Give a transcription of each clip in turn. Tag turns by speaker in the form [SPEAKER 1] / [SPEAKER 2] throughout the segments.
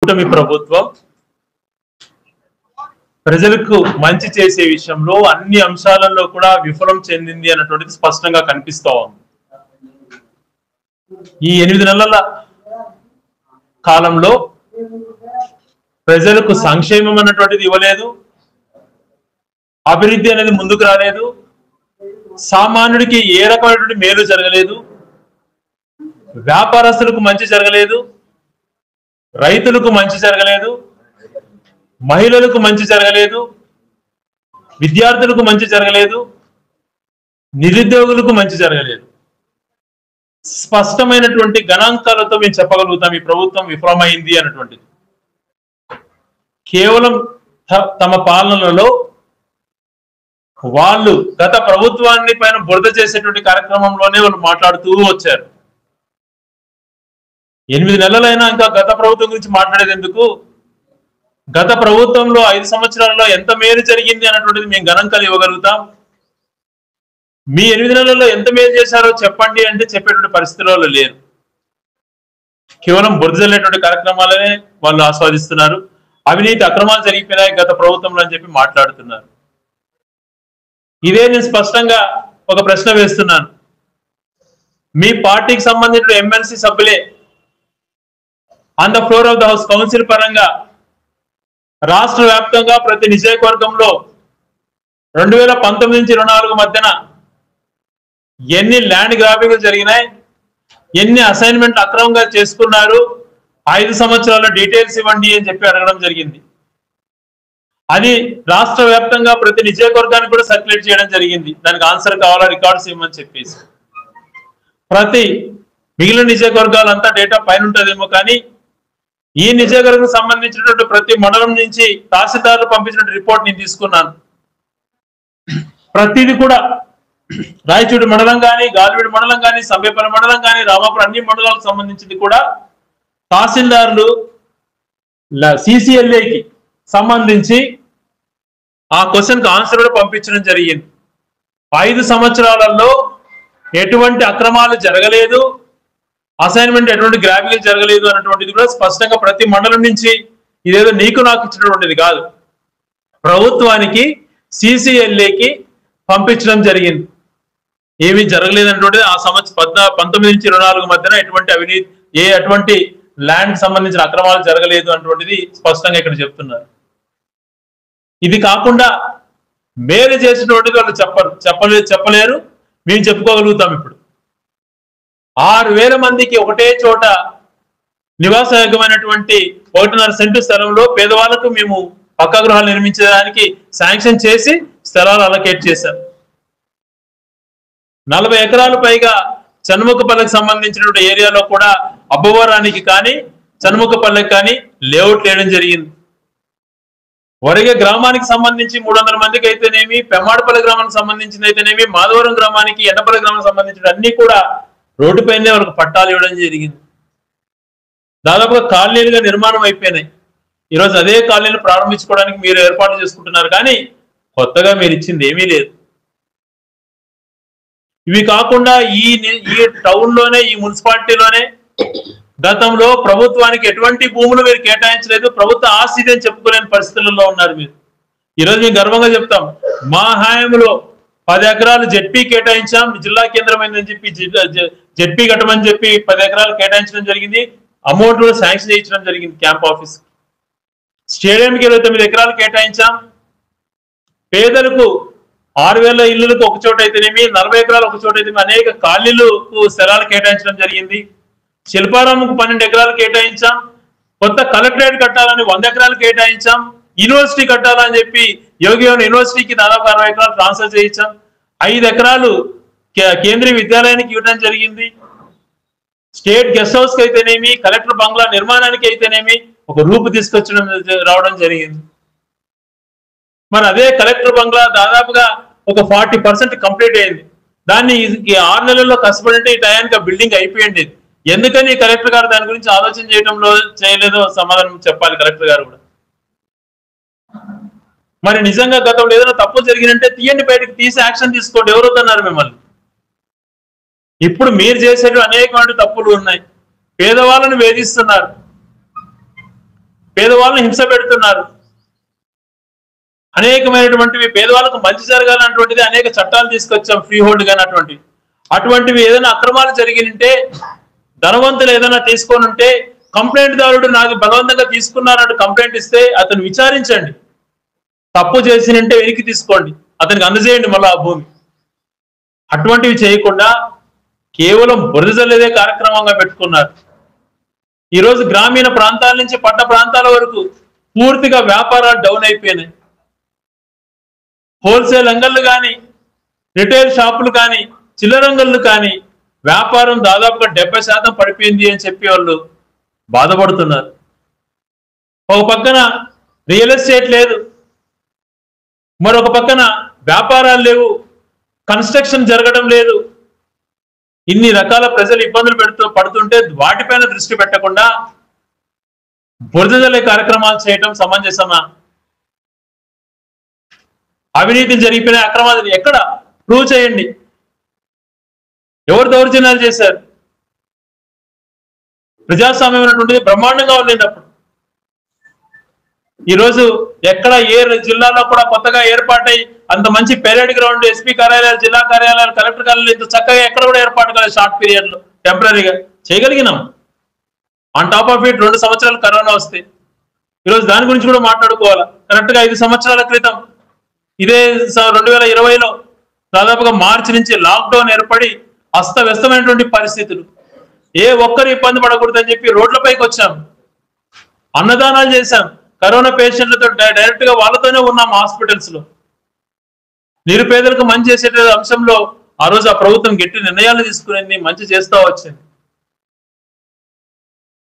[SPEAKER 1] కూటమి ప్రభుత్వం ప్రజలకు మంచి చేసే విషయంలో అన్ని అంశాలలో కూడా విఫలం చెందింది అన్నటువంటిది స్పష్టంగా కనిపిస్తా ఉంది. ఈ 8 నెలల కాలంలో ప్రజలకు సంక్షేమం అన్నటువంటిది ఇవ్వలేదు, అభివృద్ధి అనేది ముందుకు రాలేదు, సామాన్యుడికి ఏ రకమైనటువంటి మేలు జరగలేదు, వ్యాపారస్తులకు మంచి జరగలేదు, రైతులకు మంచి జరగలేదు, మహిళలకు మంచి జరగలేదు, విద్యార్థులకు మంచి జరగలేదు, నిరుద్యోగులకు మంచి జరగలేదు. స్పష్టమైనటువంటి గణాంకాలతో మేము చెప్పగలుగుతాం ఈ ప్రభుత్వం విఫలమైంది అన్నటువంటిది. కేవలం తమ పాలనలో వాళ్ళు గత ప్రభుత్వాన్ని పైన బురద చేసేటువంటి కార్యక్రమంలోనే వాళ్ళు మాట్లాడుతూ వచ్చారు. 8 నెలలైనా ఇంకా గత ప్రభుత్వం గురించి మాట్లాడేది ఎందుకు? గత ప్రభుత్వంలో 5 సంవత్సరాల్లో ఎంత మేలు జరిగింది అన్నటువంటిది మేము గణాంకాలు ఇవ్వగలుగుతాం. మీ 8 నెలల్లో ఎంత మేలు చేశారో చెప్పండి అంటే చెప్పేటువంటి పరిస్థితుల్లో లేరు. కేవలం బురద జల్లేటువంటి కార్యక్రమాలనే వాళ్ళు ఆస్వాదిస్తున్నారు. అవినీతి అక్రమాలు జరిగిపోయినాయి గత ప్రభుత్వంలో అని చెప్పి మాట్లాడుతున్నారు. ఇదే నేను స్పష్టంగా ఒక ప్రశ్న వేస్తున్నాను. మీ పార్టీకి సంబంధించిన ఎమ్మెల్సీ సభ్యులే on the floor of the house council పరంగా రాష్ట్ర వ్యాప్తంగా ప్రతి నియోజకవర్గంలో 2019 నుంచి 24 మధ్యన ఎన్ని ల్యాండ్ గ్రాబింగ్లు జరిగినాయి, ఎన్ని అసైన్మెంట్ అక్రమంగా చేసుకున్నారు, 5 సంవత్సరాల డీటెయిల్స్ ఇవ్వండి అని చెప్పి అడగడం జరిగింది. అది రాష్ట్ర వ్యాప్తంగా ప్రతి నియోజకవర్గానికి కూడా సర్క్యులేట్ చేయడం జరిగింది. దానికి ఆన్సర్ కావాలా, రికార్డ్స్ ఇవ్వమని చెప్పేసి. ప్రతి మిగిలిన నియోజకవర్గాలంతా డేటా పైన ఉంటుందేమో, కానీ ఈ నియోజకవర్గానికి సంబంధించినటువంటి ప్రతి మండలం నుంచి తహసీల్దార్లు పంపించిన రిపోర్ట్ నేను తీసుకున్నాను. ప్రతిది కూడా రాయచూడి మండలం కానీ, గాలివీడి మండలం కానీ, సంబేపల్లి మండలం కానీ, రామాపురం అన్ని మండలాలకు సంబంధించింది కూడా తహసీల్దార్లు CCLAకి సంబంధించి ఆ క్వశ్చన్కి ఆన్సర్ కూడా పంపించడం జరిగింది. 5 సంవత్సరాలలో ఎటువంటి అక్రమాలు జరగలేదు, అసైన్మెంట్ ఎటువంటి గ్రాబింగ్ జరగలేదు అన్నటువంటిది కూడా స్పష్టంగా ప్రతి మండలం నుంచి, ఇదేదో నీకు నాకు ఇచ్చినటువంటిది కాదు, ప్రభుత్వానికి CCLAకి పంపించడం జరిగింది. ఏమీ జరగలేదు అన్నటువంటిది ఆ సంవత్సరం 19 నుంచి 24 మధ్యన ఎటువంటి అవినీతి అటువంటి ల్యాండ్ సంబంధించిన అక్రమాలు జరగలేదు అన్నటువంటిది స్పష్టంగా ఇక్కడ చెప్తున్నారు. ఇది కాకుండా మేలు చేసినటువంటిది వాళ్ళు చెప్పలేరు, మేము చెప్పుకోగలుగుతాం. ఇప్పుడు 6,000 మందికి ఒకటే చోట నివాసయోగ్యమైనటువంటి 1.5 సెంటు స్థలంలో పేదవాళ్లకు మేము పక్కా గృహాలు నిర్మించడానికి శాంక్షన్ చేసి స్థలాలు అలొకేట్ చేశారు. 40 ఎకరాలు పైగా చన్ముఖపల్లికి సంబంధించినటువంటి ఏరియాలో కూడా అబ్బవరానికి కానీ చన్ముఖపల్లికి కానీ లేఅవుట్ వేయడం జరిగింది. వరిగ గ్రామానికి సంబంధించి 300 మందికి అయితేనేమి, పెమ్మాడపల్లి గ్రామానికి సంబంధించింది అయితేనేమి, మాధవరం గ్రామానికి, ఎండపల్లి గ్రామానికి సంబంధించిన అన్ని కూడా రోడ్డుపైనే వాళ్ళకి పట్టాలు ఇవ్వడం జరిగింది. దాదాపుగా కాలనీలుగా నిర్మాణం అయిపోయినాయి. ఈరోజు అదే కాలనీలు ప్రారంభించుకోవడానికి మీరు ఏర్పాటు చేసుకుంటున్నారు, కానీ కొత్తగా మీరు ఇచ్చింది ఏమీ లేదు. ఇవి కాకుండా ఈ టౌన్ లోనే, ఈ మున్సిపాలిటీలోనే గతంలో ప్రభుత్వానికి ఎటువంటి భూములు మీరు కేటాయించలేదు, ప్రభుత్వ ఆస్తి అని చెప్పుకోలేని పరిస్థితుల్లో ఉన్నారు మీరు. ఈరోజు మేము గర్వంగా చెప్తాం, మా హయాంలో 10 ఎకరాలు జెడ్పీ కేటాయించాం, జిల్లా కేంద్రమైందని చెప్పి జెడ్పీ కట్టమని చెప్పి 10 ఎకరాలు కేటాయించడం జరిగింది. అమౌంట్ కూడా శాంక్షన్ చేయించడం జరిగింది క్యాంప్ ఆఫీస్. స్టేడియంకి 29 ఎకరాలు కేటాయించాం. పేదలకు 6,000 ఇళ్లకు ఒక చోట అయితేనేమి, 40 ఎకరాలు ఒక చోట అయితేనేమి అనేక ఖాళీలకు స్థలాలు కేటాయించడం జరిగింది. శిల్పారాముకు 12 ఎకరాలు కేటాయించాం. కొత్త కలెక్టరేట్ కట్టాలని 100 ఎకరాలు కేటాయించాం. యూనివర్సిటీ కట్టాలని చెప్పి యోగియోన్ యూనివర్సిటీకి దాదాపు 60 ఎకరాలు ట్రాన్స్ఫర్ చేయించాం. 5 ఎకరాలు కేంద్రీయ విద్యాలయానికి ఇవ్వడం జరిగింది. స్టేట్ గెస్ట్ హౌస్ కి అయితేనేమి, కలెక్టర్ బంగ్లా నిర్మాణానికి అయితేనేమి ఒక రూపు తీసుకొచ్చడం రావడం జరిగింది. మరి అదే కలెక్టర్ బంగ్లా దాదాపుగా ఒక 40% కంప్లీట్ అయింది. దాన్ని 6 నెలల్లో కష్టపడి ఈ టయానికి ఆ బిల్డింగ్ అయిపోయింది. ఎందుకని కలెక్టర్ గారు దాని గురించి ఆలోచన చేయలేదో సమాధానం చెప్పాలి కలెక్టర్ గారు కూడా. మరి నిజంగా గతంలో ఏదైనా తప్పు జరిగినంటే తీయండి, బయటకు తీసి యాక్షన్ తీసుకోండి, ఎవరొద్దన్నారు మిమ్మల్ని. ఇప్పుడు మీరు చేసేవి అనేకమైన తప్పులు ఉన్నాయి. పేదవాళ్ళను వేధిస్తున్నారు. పేదవాళ్ళని హింస పెడుతున్నారు. అనేకమైనటువంటివి పేదవాళ్ళకు మంచి జరగాలన్నటువంటిది అనేక చట్టాలు తీసుకొచ్చాం, ఫ్రీ హోల్డ్ కానీ అటువంటివి ఏదైనా అక్రమాలు జరిగినంటే ధనవంతులు ఏదైనా తీసుకొని ఉంటే కంప్లైంట్ దారుడు నాకు బలవంతంగా తీసుకున్నారంటూ కంప్లైంట్ ఇస్తే అతను విచారించండి, తప్పు చేసినంటే వెనక్కి తీసుకోండి, అతనికి అందజేయండి మళ్ళీ ఆ భూమి. అటువంటివి చేయకుండా కేవలం బురద జల్లేదే కార్యక్రమంగా పెట్టుకున్నారు. ఈరోజు గ్రామీణ ప్రాంతాల నుంచి పట్టణ ప్రాంతాల వరకు పూర్తిగా వ్యాపారాలు డౌన్ అయిపోయినాయి. హోల్సేల్ అంగళ్ళు కానీ, రిటైల్ షాపులు కానీ, చిల్లర అంగళ్ళు కానీ వ్యాపారం దాదాపుగా 70% పడిపోయింది అని చెప్పి వాళ్ళు బాధపడుతున్నారు. ఒక పక్కన రియల్ ఎస్టేట్ లేదు, మరొక పక్కన వ్యాపారాలు లేవు, కన్స్ట్రక్షన్ జరగడం లేదు. ఇన్ని రకాల ప్రజలు ఇబ్బందులు పడుతుంటే వాటిపైన దృష్టి పెట్టకుండా బురదజల్లే కార్యక్రమాలు చేయటం సమంజసమా? అవినీతి జరిగిపోయిన అక్రమాలు ఎక్కడ ప్రూవ్ చేయండి. ఎవరు దౌర్జన్యాలు చేశారు? ప్రజాస్వామ్యం అనేటువంటిది బ్రహ్మాండంగా ఉండేటప్పుడు ఈరోజు ఎక్కడ ఏ జిల్లాలో కూడా కొత్తగా ఏర్పాటై అంత మంచి పెరేడ్ గ్రౌండ్, ఎస్పీ కార్యాలయాలు, జిల్లా కార్యాలయాలు, కలెక్టర్ కార్యాలయాలు ఇంత చక్కగా ఎక్కడ కూడా ఏర్పాటు కాలేదు. షార్ట్ పీరియడ్ లో టెంపరీగా చేయగలిగినాం. ఆన్ టాప్ ఆఫ్ ఇట్ 2 సంవత్సరాలు కరోనా వస్తే ఈరోజు దాని గురించి కూడా మాట్లాడుకోవాలి. కరెక్ట్ గా 5 సంవత్సరాల క్రితం ఇదే 2020లో దాదాపుగా మార్చి నుంచి లాక్డౌన్ ఏర్పడి అస్తవ్యస్తమైనటువంటి పరిస్థితులు, ఏ ఒక్కరు ఇబ్బంది పడకూడదని చెప్పి రోడ్లపైకి వచ్చాం, అన్నదానాలు చేశాం, కరోనా పేషెంట్లతో డైరెక్ట్ గా వాళ్ళతోనే ఉన్నాం హాస్పిటల్స్ లో. నిరుపేదలకు మంచి చేసే అంశంలో ఆ రోజు ఆ ప్రభుత్వం గట్టి నిర్ణయాలు తీసుకునేది, మంచి చేస్తూ వచ్చింది.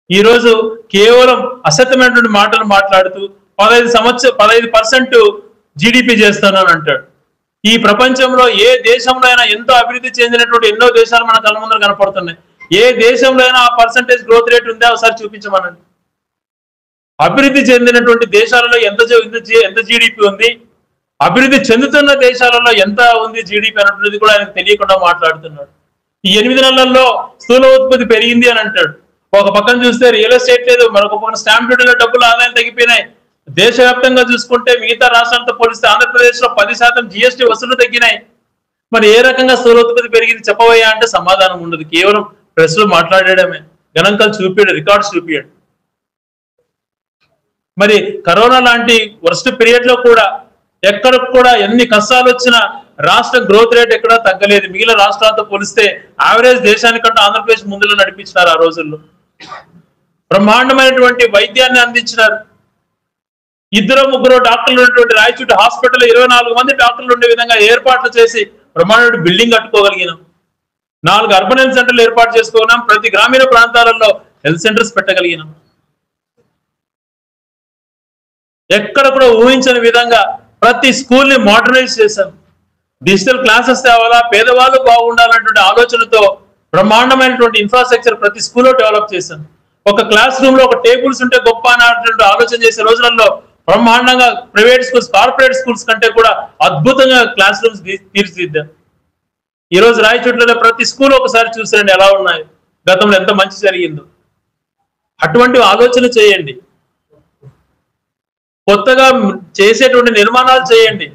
[SPEAKER 1] ఈ రోజు కేవలం అసత్యమైనటువంటి మాటలు మాట్లాడుతూ 15% జీడిపి చేస్తానని అంటాడు. ఈ ప్రపంచంలో ఏ దేశంలో అయినా ఎంతో అభివృద్ధి చెందినటువంటి ఎన్నో దేశాలు మన కళ్ళ ముందర కనపడుతున్నాయి. ఏ దేశంలో అయినా ఆ పర్సంటేజ్ గ్రోత్ రేట్ ఉందా ఒకసారి చూపించమనండి. అభివృద్ధి చెందినటువంటి దేశాలలో ఎంత జీడిపి ఉంది, అభివృద్ధి చెందుతున్న దేశాలలో ఎంత ఉంది జీడిపి అన్నటువంటిది కూడా ఆయనకు తెలియకుండా మాట్లాడుతున్నాడు. ఈ 8 నెలల్లో స్థూల ఉత్పత్తి పెరిగింది అని అంటాడు. ఒక పక్కన చూస్తే రియల్ ఎస్టేట్ లేదు, మరొక పక్కన స్టాంప్ డ్యూటీలో డబ్బులు ఆదాయం తగ్గిపోయినాయి. దేశవ్యాప్తంగా చూసుకుంటే మిగతా రాష్ట్రాలతో పోలిస్తే ఆంధ్రప్రదేశ్ లో 10% GST వసూలు తగ్గినాయి. మరి ఏ రకంగా స్థూలోత్పత్తి పెరిగింది చెప్పబోయా అంటే సమాధానం ఉండదు. కేవలం ప్రెస్ లో మాట్లాడడమే, గణాంకాలు చూపించాడు, రికార్డ్స్ చూపించాడు. మరి కరోనా లాంటి వర్స్ట్ పీరియడ్ లో కూడా ఎక్కడ కూడా ఎన్ని కష్టాలు వచ్చినా రాష్ట్ర గ్రోత్ రేట్ ఎక్కడా తగ్గలేదు. మిగిలిన రాష్ట్రాలతో పోలిస్తే యావరేజ్ దేశానికంటే ఆంధ్రప్రదేశ్ ముందులో నడిపించినారు. ఆ రోజుల్లో బ్రహ్మాండమైనటువంటి వైద్యాన్ని అందించినారు. 2-3 డాక్టర్లు ఉన్నటువంటి రాయచూటి హాస్పిటల్ 24 మంది డాక్టర్లు ఉండే విధంగా ఏర్పాట్లు చేసి బ్రహ్మాండ బిల్డింగ్ కట్టుకోగలిగినాం. 4 అర్బన్ హెల్త్ సెంటర్లు ఏర్పాటు చేసుకున్నాం. ప్రతి గ్రామీణ ప్రాంతాలలో హెల్త్ సెంటర్స్ పెట్టగలిగినాం. ఎక్కడ కూడా ఊహించని విధంగా ప్రతి స్కూల్ ని మోడర్నైజ్ చేశాం. డిజిటల్ క్లాసెస్ తేవాలా, పేదవాళ్ళు బాగుండాలన్నటువంటి ఆలోచనతో బ్రహ్మాండమైనటువంటి ఇన్ఫ్రాస్ట్రక్చర్ ప్రతి స్కూల్లో డెవలప్ చేశాం. ఒక క్లాస్ రూమ్ లో ఒక టేబుల్స్ ఉంటే గొప్ప అన్నటువంటి ఆలోచన చేసే రోజులలో బ్రహ్మాండంగా ప్రైవేట్ స్కూల్స్, కార్పొరేట్ స్కూల్స్ కంటే కూడా అద్భుతంగా క్లాస్ రూమ్స్ తీర్చిదిద్దాం. ఈ రోజు రాయచోట్లలో ప్రతి స్కూల్ ఒకసారి చూసారండి ఎలా ఉన్నాయి, గతంలో ఎంత మంచి జరిగిందో. అటువంటి ఆలోచన చేయండి, కొత్తగా చేసేటువంటి నిర్మాణాలు చేయండి,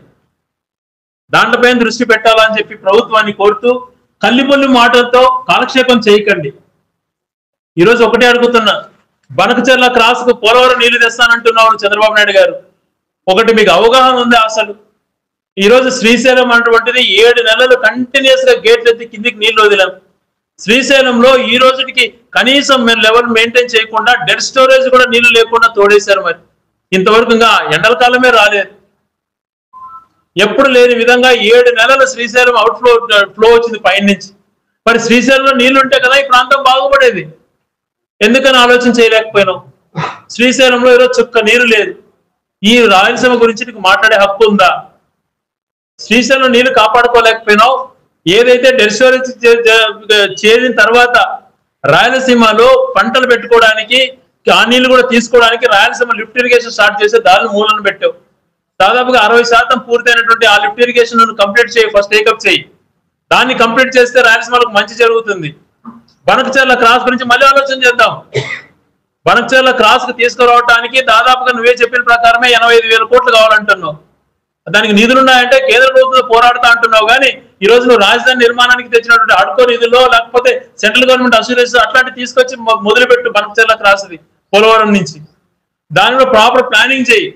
[SPEAKER 1] దాంట్లపైన దృష్టి పెట్టాలని చెప్పి ప్రభుత్వాన్ని కోరుతూ కల్లిపొల్లి మాటలతో కాలక్షేపం చేయకండి. ఈరోజు ఒకటే అడుగుతున్నా, బనకచెర్ల క్రాస్ కు పోలవరం నీళ్లు తెస్తానంటున్నారు చంద్రబాబు నాయుడు గారు. ఒకటి మీకు అవగాహన ఉంది అసలు? ఈరోజు శ్రీశైలం అటువంటిది 7 నెలలు కంటిన్యూస్ గా గేట్లు ఎత్తి కిందికి నీళ్లు వదిలాం. శ్రీశైలంలో ఈ రోజుకి కనీసం లెవెల్ మెయింటైన్ చేయకుండా డెడ్ స్టోరేజ్ కూడా నీళ్లు లేకుండా తోడేశారు. మరి ఇంతవరకు ఇంకా ఎండల కాలమే రాలేదు. ఎప్పుడు లేని విధంగా 7 నెలలు శ్రీశైలం అవుట్ ఫ్లో వచ్చింది పైన నుంచి. మరి శ్రీశైలంలో నీళ్లు ఉంటే కదా ఈ ప్రాంతం బాగుపడేది. ఎందుకని ఆలోచన చేయలేకపోయినావు? శ్రీశైలంలో ఈరోజు చుక్క నీరు లేదు. ఈ రాయలసీమ గురించి నీకు మాట్లాడే హక్కు ఉందా? శ్రీశైలం నీళ్లు కాపాడుకోలేకపోయినావు. ఏదైతే డెడ్ స్టోరేజ్ చేసిన తర్వాత రాయలసీమలో పంటలు పెట్టుకోవడానికి, ఆ నీళ్లు కూడా తీసుకోవడానికి రాయలసీమ లిఫ్ట్ ఇరిగేషన్ స్టార్ట్ చేసే దాని మూలను పెట్టావు. దాదాపుగా 60% పూర్తయినటువంటి ఆ లిఫ్ట్ ఇరిగేషన్ కంప్లీట్ చేయి, ఫస్ట్ టేకప్ చేయి. దాన్ని కంప్లీట్ చేస్తే రాయలసీమలకు మంచి జరుగుతుంది. బనకచెర్ల క్రాస్ గురించి మళ్ళీ ఆలోచన చేద్దాం. బనకచెర్ల క్రాస్ కు తీసుకురావడానికి దాదాపుగా నువ్వే చెప్పిన ప్రకారమే 85,000 కోట్లు కావాలంటున్నావు. దానికి నిధులు ఉన్నాయంటే కేంద్ర ప్రభుత్వం పోరాడుతా అంటున్నావు. కానీ ఈ రోజు నువ్వు రాజధాని నిర్మాణానికి తెచ్చినటువంటి అడ్కో నిధుల్లో లేకపోతే సెంట్రల్ గవర్నమెంట్ అష్యూరెన్స్ అట్లాంటి తీసుకొచ్చి మొదలుపెట్టు బనకచెర్ల క్రాస్ది పోలవరం నుంచి. దానిలో ప్రాపర్ ప్లానింగ్ చేయి.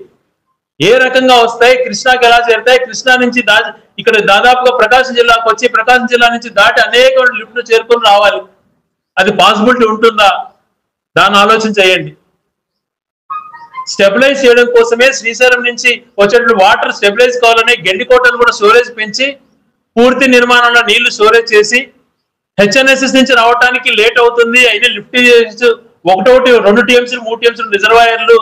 [SPEAKER 1] ఏ రకంగా వస్తాయి, కృష్ణాకి ఎలా చేరుతాయి, కృష్ణా నుంచి ఇక్కడ దాదాపుగా ప్రకాశం జిల్లాకు వచ్చి ప్రకాశం జిల్లా నుంచి దాటి అనేక లిఫ్ట్లు చేరుకొని రావాలి. అది పాసిబిలిటీ ఉంటుందా? దాన్ని ఆలోచన చేయండి. స్టెబిలైజ్ చేయడం కోసమే శ్రీశైలం నుంచి వచ్చేటువంటి వాటర్ స్టెబిలైజ్ కావాలని గెండికోటను కూడా స్టోరేజ్ పెంచి పూర్తి నిర్మాణంలో నీళ్లు స్టోరేజ్ చేసి హెచ్ఎన్ఎస్ఎస్ నుంచి రావడానికి లేట్ అవుతుంది. అయితే లిఫ్ట్ 2 టీఎంసీలు 3 టీఎంసీలు రిజర్వాయర్లు,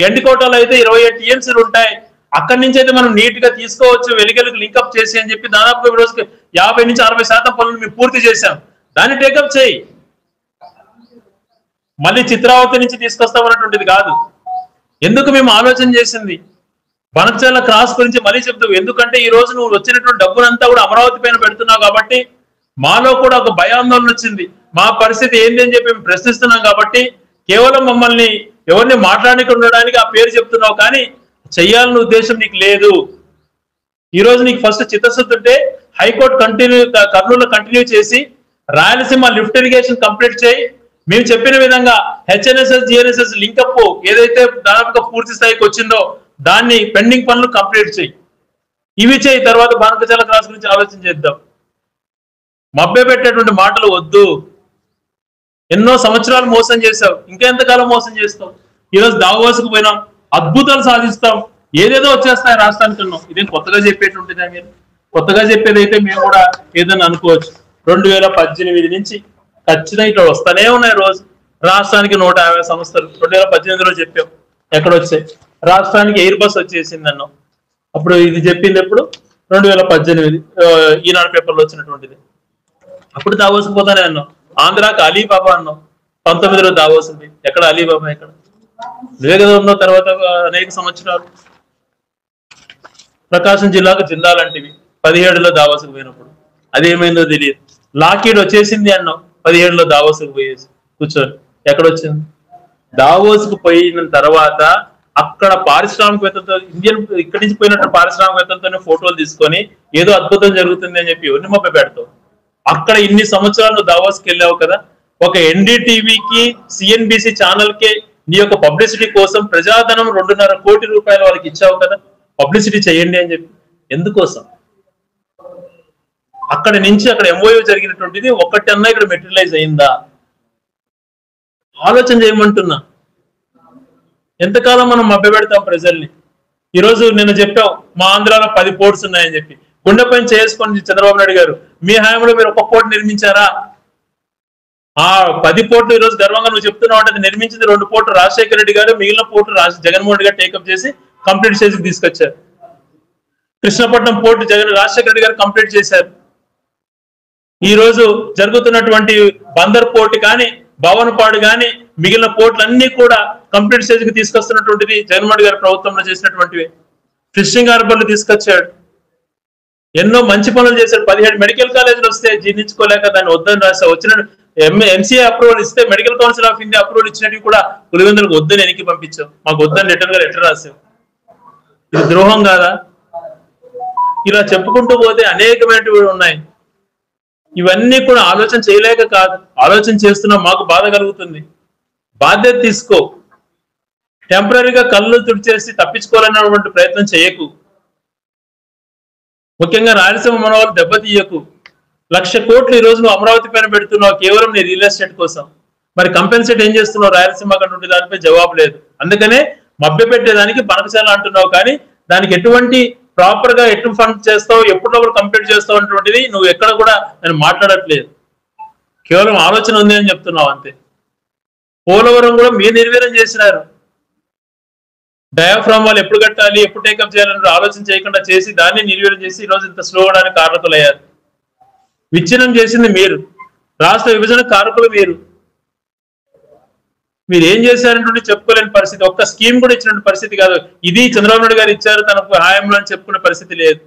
[SPEAKER 1] గెండికోటలో అయితే 27 టీఎంసీలు ఉంటాయి. అక్కడి నుంచి అయితే మనం నీట్ గా తీసుకోవచ్చు వెలిగలకు లింకప్ చేసి అని చెప్పి దాదాపు ఈ రోజుకి 50 నుంచి 60% పనులు మేము పూర్తి చేశాం. దాన్ని టేకప్ చేయి. మళ్ళీ చిత్రావతి నుంచి తీసుకొస్తామన్నటువంటిది కాదు. ఎందుకు మేము ఆలోచన చేసింది బనకచెర్ల క్రాస్ గురించి మళ్ళీ చెప్తావు. ఎందుకంటే ఈ రోజు నువ్వు వచ్చినటువంటి డబ్బునంతా కూడా అమరావతి పైన పెడుతున్నావు కాబట్టి మాలో కూడా ఒక భయాందోళన వచ్చింది. మా పరిస్థితి ఏంటి అని చెప్పి మేము ప్రశ్నిస్తున్నాం కాబట్టి కేవలం మమ్మల్ని ఎవరిని మాట్లాడడానికి ఉండడానికి ఆ పేరు చెప్తున్నావు, కానీ చెయ్యాలన్న ఉద్దేశం నీకు లేదు. ఈ రోజు నీకు ఫస్ట్ చిత్తశుద్ధి ఉంటే హైకోర్టు కర్నూలులో కంటిన్యూ చేసి రాయలసీమ లిఫ్ట్ ఇరిగేషన్ కంప్లీట్ చేయి. మేము చెప్పిన విధంగా హెచ్ఎన్ఎస్ఎస్ జిఎన్ఎస్ఎస్ లింకప్ ఏదైతే దాదాపుగా పూర్తి స్థాయికి వచ్చిందో దాన్ని పెండింగ్ పనులు కంప్లీట్ చేయి. ఇవి చేయి. తర్వాత బనకచెర్ల క్రాస్ గురించి ఆలోచన చేద్దాం. మభ్య పెట్టేటువంటి మాటలు వద్దు. ఎన్నో సంవత్సరాలు మోసం చేశావు, ఇంకెంతకాలం మోసం చేస్తావు? ఈరోజు దావోస్కు పోయినాం, అద్భుతాలు సాధిస్తాం, ఏదేదో వచ్చేస్తాయి రాష్ట్రానికి ఉన్నాం. ఇదేం కొత్తగా చెప్పేటువంటిదా? మీరు కొత్తగా చెప్పేది అయితే మేము కూడా ఏదైనా అనుకోవచ్చు. 2018 నుంచి ఖచ్చితంగా ఇట్లా వస్తానే ఉన్నాయి. రోజు రాష్ట్రానికి 150 సంస్థలు 2018లో చెప్పాం. ఎక్కడొచ్చాయి? రాష్ట్రానికి ఎయిర్ బస్ వచ్చేసింది అన్నాం. అప్పుడు ఇది చెప్పింది ఎప్పుడు? 2018 ఈనాడు పేపర్లో వచ్చినటువంటిది. అప్పుడు దావోస్కు పోతానే అన్నాం. ఆంధ్రాకి అలీబాబా అన్నాం. 19లో దావోస్ ఉంది. ఎక్కడ అలీబాబా? ఎక్కడ? నువ్వే కదా ఉన్నావు. తర్వాత అనేక సంవత్సరాలు ప్రకాశం జిల్లాకు జిల్లాలంటివి 17లో దావోస్కు పోయినప్పుడు అదేమైందో తెలియదు. లాకీడ్ వచ్చేసింది అన్నాం. 17లో దావోస్కు పోయేసి కూర్చొని ఎక్కడొచ్చింది? దావోస్కు పోయిన తర్వాత అక్కడ పారిశ్రామికవేత్తలతో ఇక్కడి నుంచి పోయినట్టు పారిశ్రామికవేత్తలతోనే ఫోటోలు తీసుకొని ఏదో అద్భుతం జరుగుతుంది అని చెప్పి ఎవరిని మభ్య పెడతావు? అక్కడ ఇన్ని సంవత్సరాలు దావోస్కి వెళ్ళావు కదా. ఒక ఎన్డీటీవీకి సిఎన్బిసి ఛానల్ కే నీ యొక్క పబ్లిసిటీ కోసం ప్రజాధనం 2.5 కోటి రూపాయలు వాళ్ళకి ఇచ్చావు కదా, పబ్లిసిటీ చేయండి అని చెప్పి. ఎందుకోసం? అక్కడ నుంచి అక్కడ ఎంఓయూ జరిగినటువంటిది ఒకటన్నా ఇక్కడ మెటీరియలైజ్ అయిందా? ఆలోచన చేయమంటున్నా. ఎంతకాలం మనం మభ్య పెడతాం ప్రజల్ని? ఈరోజు నిన్న చెప్పావు మా ఆంధ్రాలో 10 పోర్ట్స్ ఉన్నాయని చెప్పి. గుండెపైన చేసుకొని చంద్రబాబు నాయుడు గారు మీ హయాంలో మీరు 1 పోర్ట్ నిర్మించారా? ఆ 10 పోర్టులు ఈరోజు గర్వంగా నువ్వు చెప్తున్నావు అంటే నిర్మించింది 2 పోర్టులు రాజశేఖర రెడ్డి గారు, మిగిలిన పోర్టు జగన్మోహన్ రెడ్డి గారు టేకప్ చేసి కంప్లీట్ చేసి తీసుకొచ్చారు. కృష్ణపట్నం పోర్టు రాజశేఖర రెడ్డి గారు కంప్లీట్ చేశారు. ఈ రోజు జరుగుతున్నటువంటి బందర్ పోర్టు కానీ భవనపాడు కానీ మిగిలిన పోర్టులు అన్ని కూడా కంప్లీట్ స్టేజ్కి తీసుకొస్తున్నటువంటిది జగన్మోహన్ రెడ్డి గారి ప్రభుత్వంలో చేసినటువంటివి. ఫిషింగ్ హార్బర్లు తీసుకొచ్చాడు. ఎన్నో మంచి పనులు చేశాడు. 17 మెడికల్ కాలేజీలు వస్తే జీర్ణించుకోలేక దాన్ని వద్దని రాసా. వచ్చిన ఎంసీఏ అప్రూవల్ ఇస్తే medical council of India approval ఇచ్చినట్టు కూడా పులివెందులకు వద్దని వెనక్కి పంపించాం. మాకు వద్దని రిటర్న్ గా లెటర్ రాసాం. ఇది ద్రోహం కాదా? ఇలా చెప్పుకుంటూ పోతే అనేకమైనవి ఉన్నాయి. ఇవన్నీ కూడా ఆలోచన చేయలేక కాదు, ఆలోచన చేస్తున్నాం. మాకు బాధ కలుగుతుంది. బాధ్యత తీసుకో. టెంపరీగా కళ్ళు తుడిచేసి తప్పించుకోవాలన్నటువంటి ప్రయత్నం చేయకు. ముఖ్యంగా రాయలసీమ మనవాళ్ళు దెబ్బతీయకు. 1,00,000 కోట్లు ఈ రోజు నువ్వు అమరావతి పైన పెడుతున్నావు కేవలం నీ రియల్ ఎస్టేట్ కోసం. మరి కంపెన్సేట్ ఏం చేస్తున్నావు రాయలసీమ కంటే? దానిపై జవాబు లేదు. అందుకనే మభ్య పెట్టేదానికి బనకచెర్ల అంటున్నావు, కానీ దానికి ఎటువంటి ప్రాపర్ గా ఎటు ఫండ్ చేస్తావు, ఎప్పటిలోపు కంప్లీట్ చేస్తావు అన్నటువంటిది నువ్వు ఎక్కడ కూడా నేను మాట్లాడట్లేదు. కేవలం ఆలోచన ఉంది అని చెప్తున్నావు అంతే. పోలవరం కూడా మీరు నిర్వీర్యం చేసినారు. డయాఫ్రామ్ వాళ్ళు ఎప్పుడు కట్టాలి, ఎప్పుడు టేకప్ చేయాలని ఆలోచన చేయకుండా చేసి దాన్ని నిర్వీర్యం చేసి ఈ రోజు ఇంత స్లో అవడానికి కారకులయ్యారు. విచ్ఛిన్నం చేసింది మీరు, రాష్ట్ర విభజన కారకులు మీరు. మీరు ఏం చేశారంటే చెప్పుకోలేని పరిస్థితి. ఒక్క స్కీమ్ కూడా ఇచ్చినటువంటి పరిస్థితి కాదు. ఇది చంద్రబాబు నాయుడు గారు ఇచ్చారు తనకు హాయంలో అని చెప్పుకునే పరిస్థితి లేదు.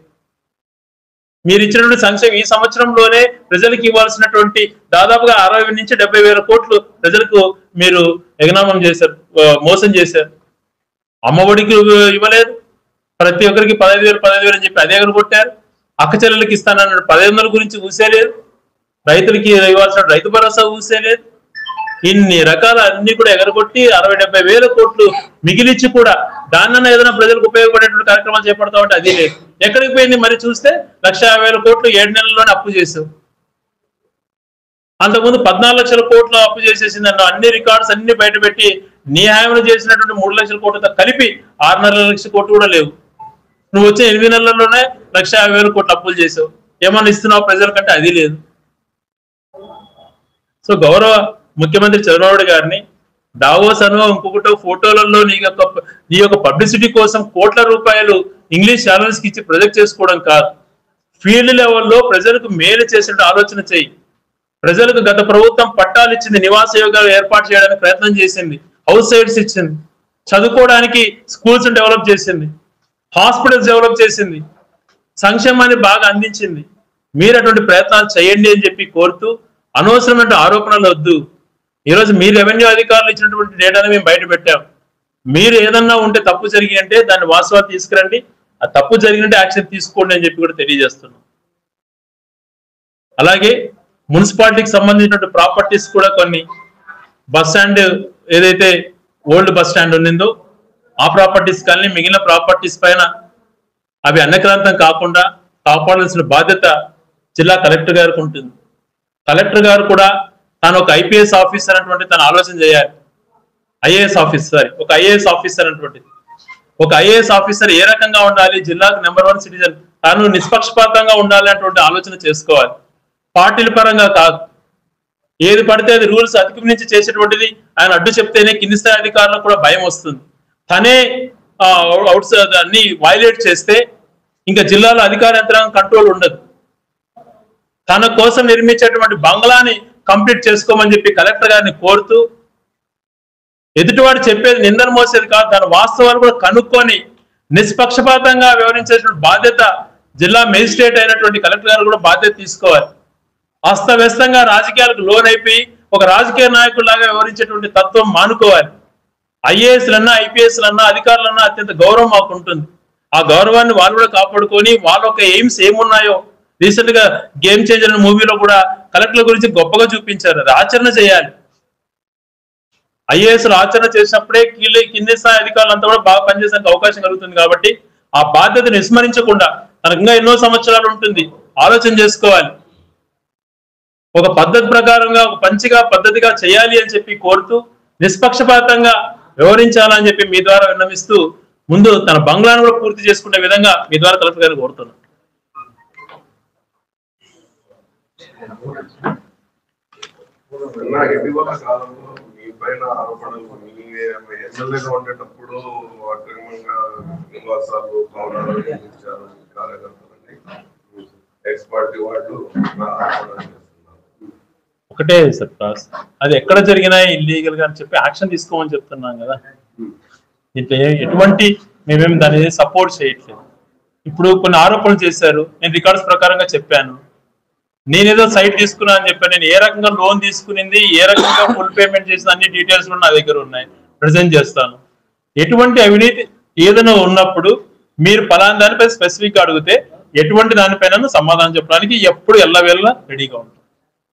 [SPEAKER 1] మీరు ఇచ్చినటువంటి సంక్షేమం ఈ సంవత్సరంలోనే ప్రజలకు ఇవ్వాల్సినటువంటి దాదాపుగా 60 నుంచి 70,000 కోట్లు ప్రజలకు మీరు ఎగనామం చేశారు, మోసం చేశారు. అమ్మఒడికి ఇవ్వలేదు, ప్రతి ఒక్కరికి 15,000 అని చెప్పి అదే కొట్టారు. అక్క చెల్లెలకి ఇస్తానన్న 1,500 గురించి ఊసేలేదు, రైతులకి ఇవ్వాల్సిన రైతు భరోసా ఊసేలేదు. ఇన్ని రకాల అన్ని కూడా ఎగరగొట్టి 60-70,000 కోట్లు మిగిలిచ్చి కూడా దాన్నన్నా ఏదైనా ప్రజలకు ఉపయోగపడేటువంటి కార్యక్రమాలు చేపడతా ఉంటే అది లేదు. ఎక్కడికి పోయింది మరి చూస్తే 1,50,000 కోట్లు 7 నెలల్లోనే అప్పు చేసావు. అంతకుముందు 14 లక్షల కోట్లు అప్పు చేసేసింది అన్న అన్ని రికార్డ్స్ అన్ని బయటపెట్టి నీ హామీలు చేసినటువంటి 3 లక్షల కోట్లతో కలిపి 6.5 లక్షల కోట్లు కూడా లేవు. నువ్వు వచ్చే 8 నెలల్లోనే 1,50,000 కోట్లు అప్పులు చేసావు. ఏమన్నా ఇస్తున్నావు ప్రజలకంటే అది లేదు. సో గౌరవ ముఖ్యమంత్రి చంద్రబాబు గారిని డావోస్ అనో ఇంకొకటో ఫోటోలలో నీ యొక్క పబ్లిసిటీ కోసం కోట్ల రూపాయలు ఇంగ్లీష్ ఛానల్స్ కి ఇచ్చి ప్రొజెక్ట్ చేసుకోవడం కాదు, ఫీల్డ్ లెవెల్లో ప్రజలకు మేలు చేసే ఆలోచన చేయి. ప్రజలకు గత ప్రభుత్వం పట్టాలు ఇచ్చింది, నివాస యోగాలు ఏర్పాటు చేయడానికి ప్రయత్నం చేసింది, హౌస్ సైట్స్ ఇచ్చింది, చదువుకోవడానికి స్కూల్స్ డెవలప్ చేసింది, హాస్పిటల్స్ డెవలప్ చేసింది, సంక్షేమాన్ని బాగా అందించింది. మీరు అటువంటి ప్రయత్నాలు చేయండి అని చెప్పి కోరుతూ అనవసరమైన ఆరోపణలు వద్దు. ఈరోజు మీ రెవెన్యూ అధికారులు ఇచ్చినటువంటి డేటాను మేము బయట పెట్టాం. మీరు ఏదన్నా ఉంటే తప్పు జరిగి అంటే దాన్ని వాస్తవాలు తీసుకురండి, ఆ తప్పు జరిగినట్టే యాక్షన్ తీసుకోండి అని చెప్పి కూడా తెలియజేస్తున్నాం. అలాగే మున్సిపాలిటీకి సంబంధించిన ప్రాపర్టీస్ కూడా కొన్ని బస్ స్టాండ్ ఏదైతే ఓల్డ్ బస్ స్టాండ్ ఉన్నిందో ఆ ప్రాపర్టీస్ కానీ మిగిలిన ప్రాపర్టీస్ పైన అవి అన్యక్రాంతం కాకుండా కాపాడాల్సిన బాధ్యత జిల్లా కలెక్టర్ గారికి ఉంటుంది. కలెక్టర్ గారు కూడా తాను ఒక ఐపీఎస్ ఆఫీసర్ అటువంటి తను ఆలోచన చేయాలి. ఒక ఐఏఎస్ ఆఫీసర్ అటువంటిది, ఒక ఐఏఎస్ ఆఫీసర్ ఏ రకంగా ఉండాలి, జిల్లాకు నెంబర్ 1 సిటిజన్, తాను నిష్పక్షపాతంగా ఉండాలి అటువంటి ఆలోచన చేసుకోవాలి. పార్టీల పరంగా కాదు, ఏది పడితే అది రూల్స్ అతిక్రమించి చేసేటువంటిది ఆయన అడ్డు చెప్తేనే కింది స్థాయి అధికారులకు కూడా భయం వస్తుంది. తనే అన్ని వైలేట్ చేస్తే ఇంకా జిల్లాలో అధికార యంత్రాంగం కంట్రోల్ ఉండదు. తన కోసం నిర్మించేటువంటి బంగ్లాని కంప్లీట్ చేసుకోమని చెప్పి కలెక్టర్ గారిని కోరుతూ, ఎదుటివాడు చెప్పేది నిందన మోసేది కాదు, తన వాస్తవాలు కూడా కనుక్కొని నిష్పక్షపాతంగా వ్యవహరించేటువంటి బాధ్యత జిల్లా మేజిస్ట్రేట్ అయినటువంటి కలెక్టర్ గారు కూడా బాధ్యత తీసుకోవాలి. అస్తవ్యస్తంగా రాజకీయాలకు లోన్ అయిపోయి ఒక రాజకీయ నాయకుల్లాగా వ్యవహరించేటువంటి తత్వం మానుకోవాలి. ఐఏఎస్లన్నా ఐపీఎస్లన్నా అధికారులన్నా అత్యంత గౌరవం మాకు ఉంటుంది. ఆ గౌరవాన్ని వాళ్ళు కూడా కాపాడుకొని వాళ్ళ యొక్క ఎయిమ్స్ ఏమున్నాయో రీసెంట్ గా గేమ్ చేంజర్ మూవీలో కూడా కలెక్టర్ల గురించి గొప్పగా చూపించారు. అది ఆచరణ చేయాలి. ఐఏఎస్లు ఆచరణ చేసినప్పుడే కింది స్థాయి అధికారులంతా కూడా బాగా పనిచేసడానికి అవకాశం కలుగుతుంది. కాబట్టి ఆ బాధ్యతను విస్మరించకుండా తనకు ఇంకా ఎన్నో సంవత్సరాలు ఉంటుంది, ఆలోచన చేసుకోవాలి. ఒక పద్ధతి ప్రకారంగా ఒక మంచిగా పద్ధతిగా చేయాలి అని చెప్పి కోరుతూ నిష్పక్షపాతంగా వ్యవహరించాలని చెప్పి మీ ద్వారా విన్నవిస్తూ ముందు తన బంగ్లాను కూడా పూర్తి చేసుకునే విధంగా మీ ద్వారా కలెక్టర్ గారిని కోరుతున్నాను.
[SPEAKER 2] ఉండేటప్పుడు అక్రమంగా నివాసాలు భవనాలు నిర్మించారు కార్యకర్తలని ఎక్స్ పార్టీ వాళ్ళు
[SPEAKER 1] ఒకటే సార్, అది ఎక్కడ జరిగినా ఇల్లీగల్ గా అని చెప్పి యాక్షన్ తీసుకోమని చెప్తున్నాం కదా. దీంట్లో ఎటువంటి మేమేమి దాన్ని సపోర్ట్ చేయట్లేదు. ఇప్పుడు కొన్ని ఆరోపణలు చేశారు, నేను రికార్డ్స్ ప్రకారంగా చెప్పాను. నేనేదో సైట్ తీసుకున్నా అని చెప్పాను. నేను ఏ రకంగా లోన్ తీసుకునింది, ఏ రకంగా ఫుల్ పేమెంట్ చేసిన అన్ని డీటెయిల్స్ కూడా నా దగ్గర ఉన్నాయి, ప్రజెంట్ చేస్తాను. ఎటువంటి అవినీతి ఏదైనా ఉన్నప్పుడు మీరు ఫలానా దానిపై స్పెసిఫిక్ గా అడిగితే ఎటువంటి దానిపైన సమాధానం చెప్పడానికి ఎప్పుడు ఎల్లవేళ రెడీగా ఉంటాం.